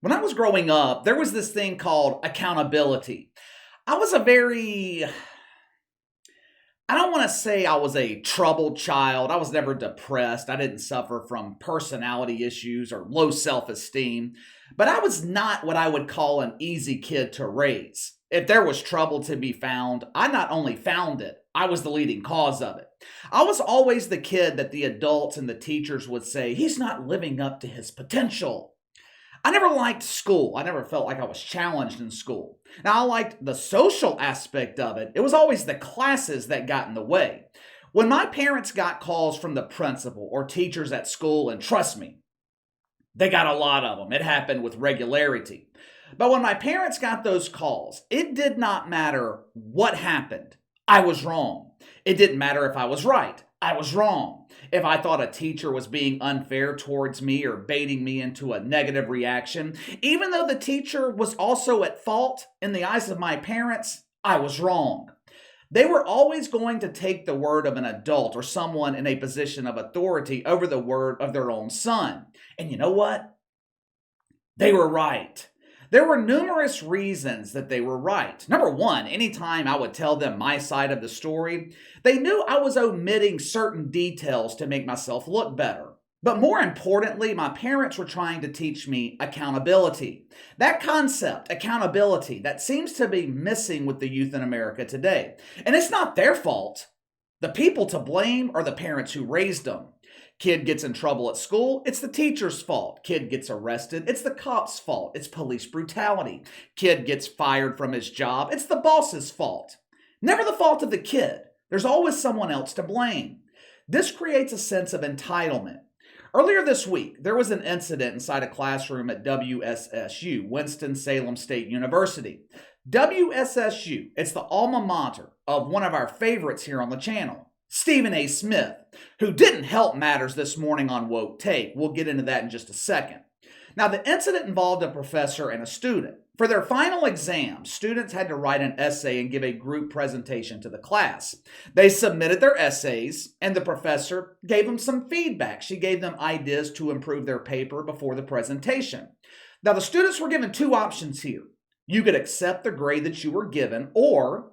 When I was growing up, there was this thing called accountability. I was a very, I don't want to say I was a troubled child. I was never depressed. I didn't suffer from personality issues or low self esteem. But I was not what I would call an easy kid to raise. If there was trouble to be found, I not only found it, I was the leading cause of it. I was always the kid that the adults and the teachers would say, he's not living up to his potential. I never liked school. I never felt like I was challenged in school. Now, I liked the social aspect of it. It was always the classes that got in the way. When my parents got calls from the principal or teachers at school, and trust me, they got a lot of them. It happened with regularity. But when my parents got those calls, it did not matter what happened. I was wrong. It didn't matter if I was right. I was wrong. If I thought a teacher was being unfair towards me or baiting me into a negative reaction, even though the teacher was also at fault in the eyes of my parents, I was wrong. They were always going to take the word of an adult or someone in a position of authority over the word of their own son. And you know what? They were right. There were numerous reasons that they were right. Number one, anytime I would tell them my side of the story, they knew I was omitting certain details to make myself look better. But more importantly, my parents were trying to teach me accountability. That concept, accountability, that seems to be missing with the youth in America today. And it's not their fault. The people to blame are the parents who raised them. Kid gets in trouble at school, it's the teacher's fault. Kid gets arrested, it's the cop's fault. It's police brutality. Kid gets fired from his job, it's the boss's fault. Never the fault of the kid. There's always someone else to blame. This creates a sense of entitlement. Earlier this week, there was an incident inside a classroom at WSSU, Winston-Salem State University. WSSU, it's the alma mater of one of our favorites here on the channel, Stephen A. Smith, who didn't help matters this morning on Woke Take. We'll get into that in just a second. Now, the incident involved a professor and a student. For their final exam, students had to write an essay and give a group presentation to the class. They submitted their essays, and the professor gave them some feedback. She gave them ideas to improve their paper before the presentation. Now, the students were given two options here. You could accept the grade that you were given, or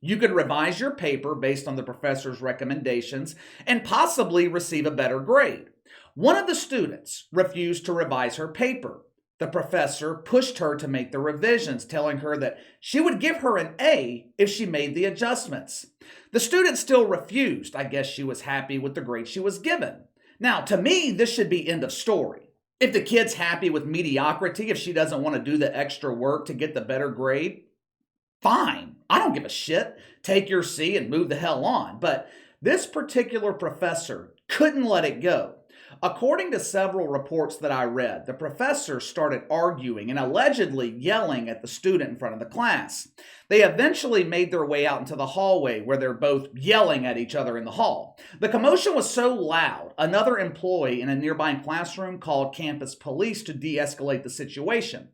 you could revise your paper based on the professor's recommendations and possibly receive a better grade. One of the students refused to revise her paper. The professor pushed her to make the revisions, telling her that she would give her an A if she made the adjustments. The student still refused. I guess she was happy with the grade she was given. Now, to me, this should be end of story. If the kid's happy with mediocrity, if she doesn't want to do the extra work to get the better grade, fine. I don't give a shit. Take your C and move the hell on. But this particular professor couldn't let it go. According to several reports that I read, the professor started arguing and allegedly yelling at the student in front of the class. They eventually made their way out into the hallway where they're both yelling at each other in the hall. The commotion was so loud, another employee in a nearby classroom called campus police to de-escalate the situation.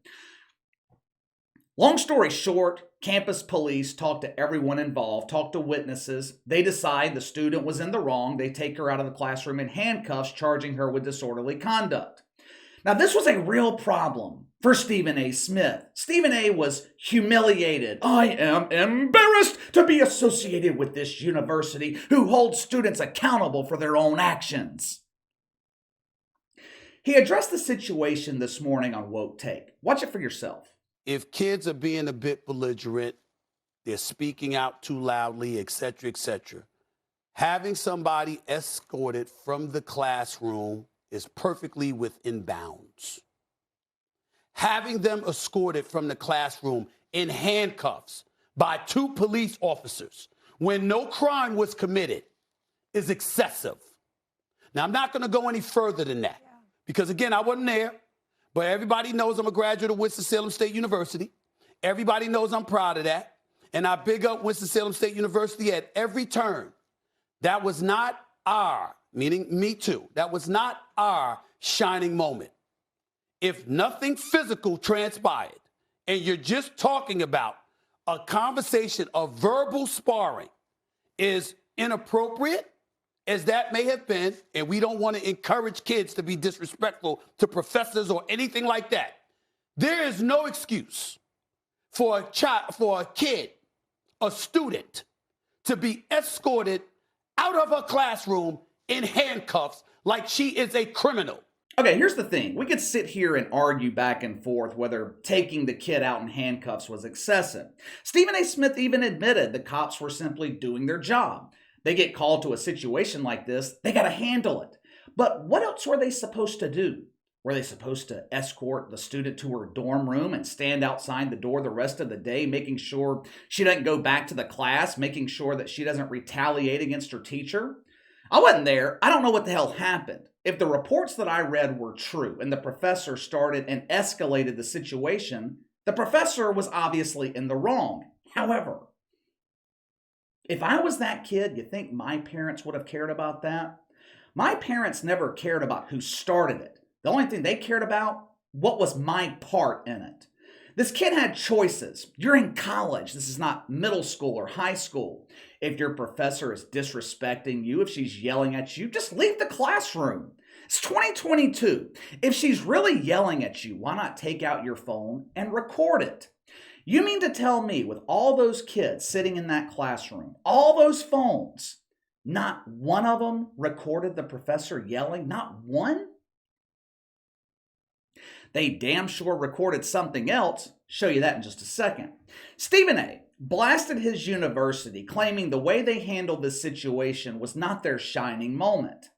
Long story short, campus police talk to everyone involved, talk to witnesses. They decide the student was in the wrong. They take her out of the classroom in handcuffs, charging her with disorderly conduct. Now, this was a real problem for Stephen A. Smith. Stephen A. was humiliated. I am embarrassed to be associated with this university who holds students accountable for their own actions. He addressed the situation this morning on Woke Take. Watch it for yourself. If kids are being a bit belligerent, they're speaking out too loudly, etc., etc., having somebody escorted from the classroom is perfectly within bounds. Having them escorted from the classroom in handcuffs by two police officers when no crime was committed is excessive. Now, I'm not going to go any further than that because, again, I wasn't there. But everybody knows I'm a graduate of Winston-Salem State University. Everybody knows I'm proud of that. And I big up Winston-Salem State University at every turn. That was not our, meaning me too, that was not our shining moment. If nothing physical transpired and you're just talking about a conversation of verbal sparring is inappropriate, as that may have been, and we don't want to encourage kids to be disrespectful to professors or anything like that. There is no excuse for a kid, a student, to be escorted out of a classroom in handcuffs like she is a criminal. Okay, here's the thing. We could sit here and argue back and forth whether taking the kid out in handcuffs was excessive. Stephen A. Smith even admitted the cops were simply doing their job. They get called to a situation like this, they got to handle it. But what else were they supposed to do? Were they supposed to escort the student to her dorm room and stand outside the door the rest of the day, making sure she doesn't go back to the class, making sure that she doesn't retaliate against her teacher? I wasn't there. I don't know what the hell happened. If the reports that I read were true and the professor started and escalated the situation, the professor was obviously in the wrong. However, if I was that kid, you think my parents would have cared about that? My parents never cared about who started it. The only thing they cared about, what was my part in it? This kid had choices. You're in college. This is not middle school or high school. If your professor is disrespecting you, if she's yelling at you, just leave the classroom. It's 2022. If she's really yelling at you, why not take out your phone and record it? You mean to tell me with all those kids sitting in that classroom, all those phones, not one of them recorded the professor yelling? Not one? They damn sure recorded something else. Show you that in just a second. Stephen A. blasted his university, claiming the way they handled this situation was not their shining moment.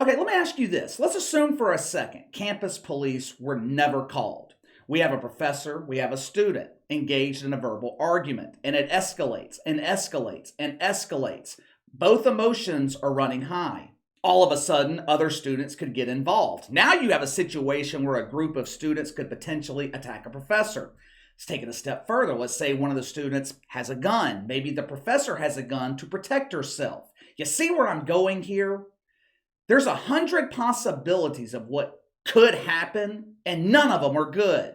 Okay, let me ask you this. Let's assume for a second campus police were never called. We have a professor, we have a student engaged in a verbal argument, and it escalates and escalates and escalates. Both emotions are running high. All of a sudden, other students could get involved. Now you have a situation where a group of students could potentially attack a professor. Let's take it a step further. Let's say one of the students has a gun. Maybe the professor has a gun to protect herself. You see where I'm going here? There's 100 possibilities of what could happen, and none of them are good.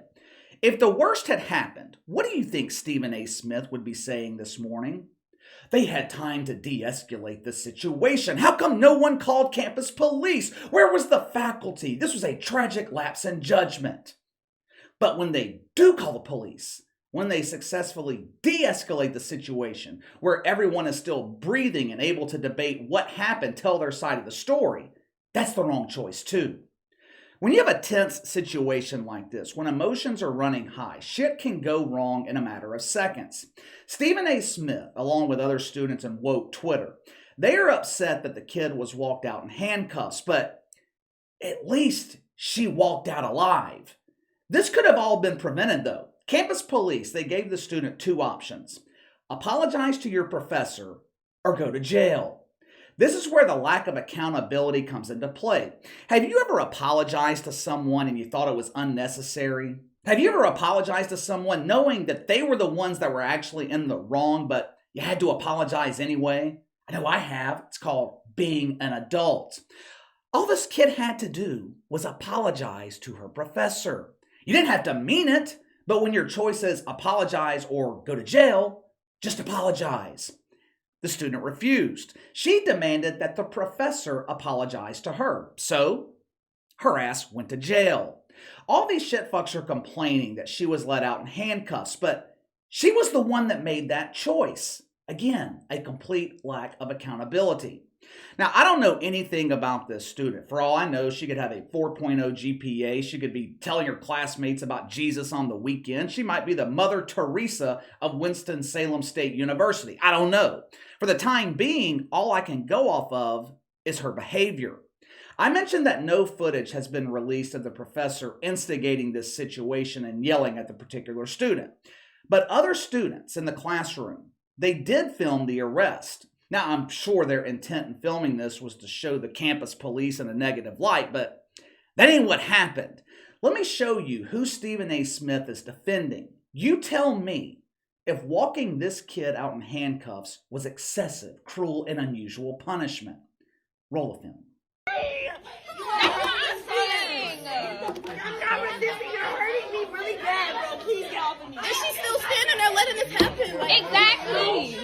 If the worst had happened, what do you think Stephen A. Smith would be saying this morning? They had time to de-escalate the situation. How come no one called campus police? Where was the faculty? This was a tragic lapse in judgment. But when they do call the police, when they successfully de-escalate the situation, where everyone is still breathing and able to debate what happened, tell their side of the story, that's the wrong choice too. When you have a tense situation like this, when emotions are running high, shit can go wrong in a matter of seconds. Stephen A. Smith, along with other students in woke Twitter, they are upset that the kid was walked out in handcuffs, but at least she walked out alive. This could have all been prevented though. Campus police, they gave the student two options. Apologize to your professor or go to jail. This is where the lack of accountability comes into play. Have you ever apologized to someone and you thought it was unnecessary? Have you ever apologized to someone knowing that they were the ones that were actually in the wrong, but you had to apologize anyway? I know I have. It's called being an adult. All this kid had to do was apologize to her professor. You didn't have to mean it, but when your choice is apologize or go to jail, just apologize. The student refused. She demanded that the professor apologize to her. So, her ass went to jail. All these shitfucks are complaining that she was let out in handcuffs, but she was the one that made that choice. Again, a complete lack of accountability. Now, I don't know anything about this student. For all I know, she could have a 4.0 GPA. She could be telling her classmates about Jesus on the weekend. She might be the Mother Teresa of Winston-Salem State University. I don't know. For the time being, all I can go off of is her behavior. I mentioned that no footage has been released of the professor instigating this situation and yelling at the particular student. But other students in the classroom, they did film the arrest. Now, I'm sure their intent in filming this was to show the campus police in a negative light, but that ain't what happened. Let me show you who Stephen A. Smith is defending. You tell me if walking this kid out in handcuffs was excessive, cruel, and unusual punishment. Roll the film. Is she still standing there letting this happen? Exactly.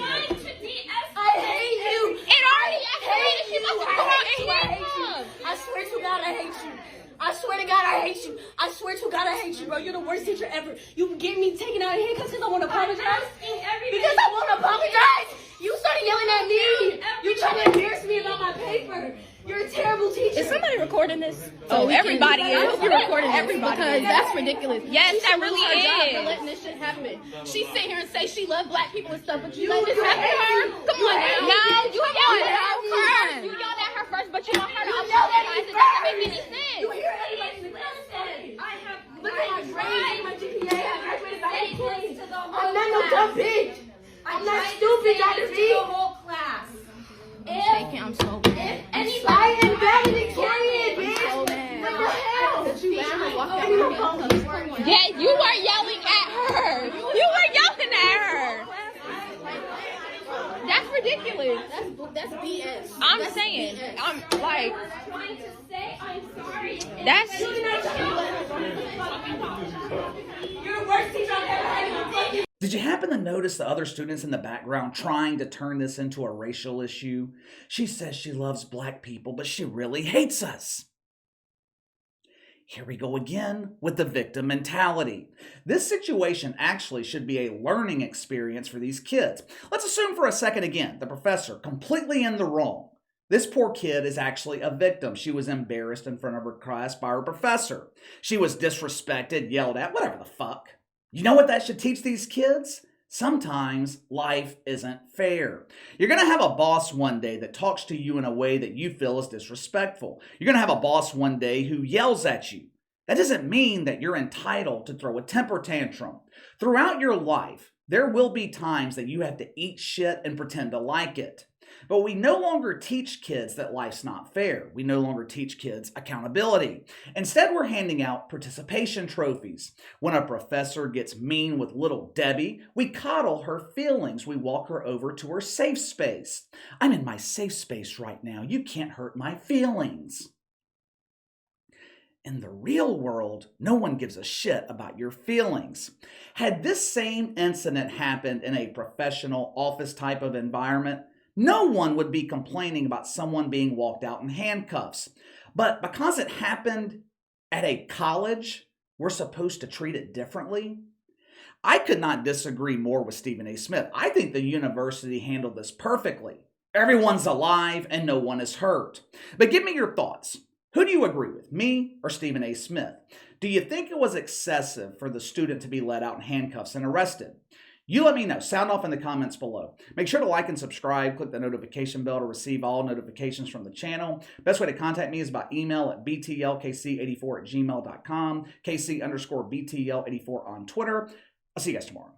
I hate you. It already escalated. She must have come out and hit him. I swear to God, I hate you. I I swear to God, I hate you. I swear to God, I hate you, bro. You're the worst teacher ever. You get me taken out of handcuffs because I want to apologize? Because I want to apologize? You started yelling at me. You trying to embarrass me about my paper. You're a terrible teacher. Is somebody recording this? Oh, everybody is. I hope you're recording everybody because that's ridiculous. Yes, she that really her job is. for letting this shit happen. She sit here and say she loves black people and stuff, but you let this happen to her? Come on now. No, you yelled at her Come first. on. You yelled at her first, but you want her to You yelled at apologize. me It doesn't make first. any sense. You hear everybody in the class say, look at my grades, my GPA, I graduated by 8 points. I'm not no dumb bitch. I'm not stupid, Dr. V. I'm so mad. I am valedictorian, bitch. What the hell? Yeah, you were yelling at her. You were yelling at her. That's ridiculous. That's BS. I'm That's saying, BS. I'm like, trying to say I'm sorry. that's. You're the worst teacher I've ever had in my fucking. Did you happen to notice the other students in the background trying to turn this into a racial issue? She says she loves black people, but she really hates us. Here we go again with the victim mentality. This situation actually should be a learning experience for these kids. Let's assume for a second again, the professor completely in the wrong. This poor kid is actually a victim. She was embarrassed in front of her class by her professor. She was disrespected, yelled at, whatever the fuck. You know what that should teach these kids? Sometimes life isn't fair. You're going to have a boss one day that talks to you in a way that you feel is disrespectful. You're going to have a boss one day who yells at you. That doesn't mean that you're entitled to throw a temper tantrum. Throughout your life, there will be times that you have to eat shit and pretend to like it. But we no longer teach kids that life's not fair. We no longer teach kids accountability. Instead, we're handing out participation trophies. When a professor gets mean with little Debbie, we coddle her feelings. We walk her over to her safe space. I'm in my safe space right now. You can't hurt my feelings. In the real world, no one gives a shit about your feelings. Had this same incident happened in a professional office type of environment, no one would be complaining about someone being walked out in handcuffs. But because it happened at a college, we're supposed to treat it differently. I could not disagree more with Stephen A. Smith. I think the university handled this perfectly. Everyone's alive and no one is hurt. But give me your thoughts. Who do you agree with, me or Stephen A. Smith? Do you think it was excessive for the student to be let out in handcuffs and arrested? You let me know. Sound off in the comments below. Make sure to like and subscribe. Click the notification bell to receive all notifications from the channel. Best way to contact me is by email at btlkc84@gmail.com, kc_btl84 on Twitter. I'll see you guys tomorrow.